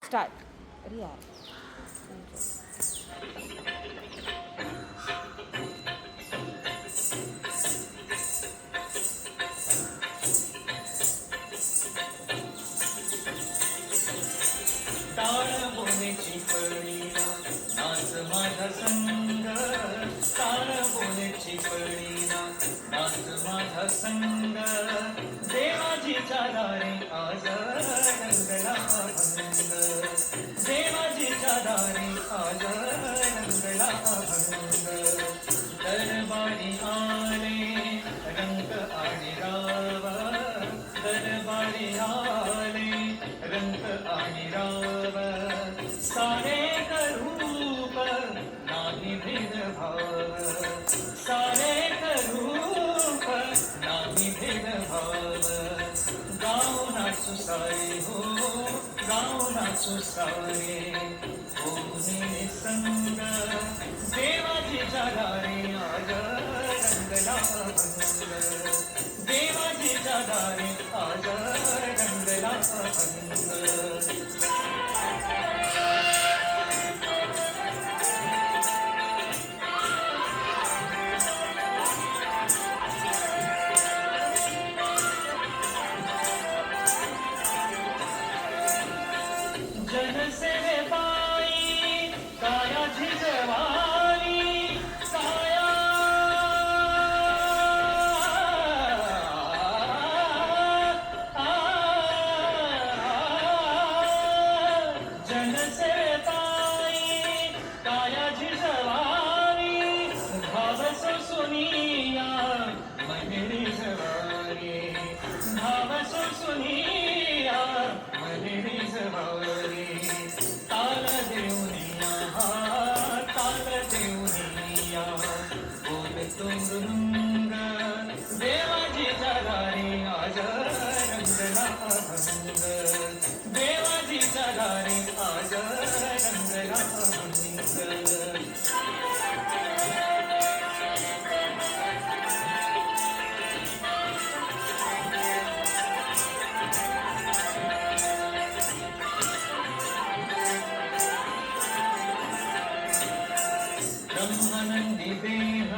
Start. अरे यार. बोलेची पळीला नाच माझा संग, ताळ बोलेची पळीला नाच माझा संग, देवाजीच्या दारी आज रंगला भंग, देवाजीच्या दारी आज रंगला भंग, दरबारी आले रंग आणि राव, दरबारी आले रंग आणि राव, सारे करूप नाही भेदभाव, सारे करूप नाही भेदभाव, गाव नाचू सारे हो, गाव नाचू सारे होणे संग, देवाजीच्या दारी आज रंगला भंग, देवाजीच्या दारी आज रंगला भंग. जनसेवे बाई काया झिजवारी, काया जनसेवे बाई काया झिजवारी, भाव सुनिया मनेरी जवारी, भाव सुनिया मनेरी जवारी, ताल देऊनिया ताल देऊनिया बोल तुंग, देवाजीच्या दारी आज रंगला भंग, देवाजीच्या दारी आज रंगला भंग. ब्रह्मानंदी देह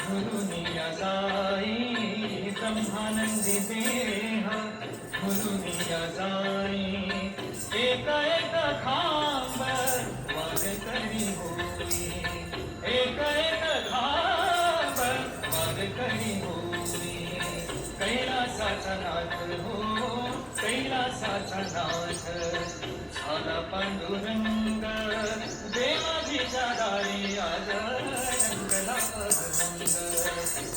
गुरुनिया जाई, ब्रह्मानंदी देह गुरुनिया जाई, एक एक खांब वाद करी होई, एक एक खांब वाद करी होई, कैलासाचा नाथ हो, कैलासाचा नाथ झाला पांडुरंग, देवाजीच्या दारी आज रंगला भंग,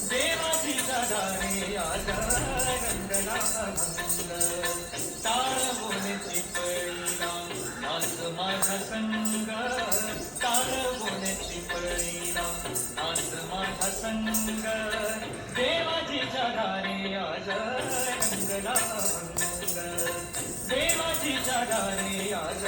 देवाजीच्या दारी आज रंगला भंग, टाळ बोलेची पळीला नाच माझा संग, टाळ बोलेची पळीला नाच माझा संग, देवाजीच्या दारी आज रंगला भंग, देवाजीच्या दारी आज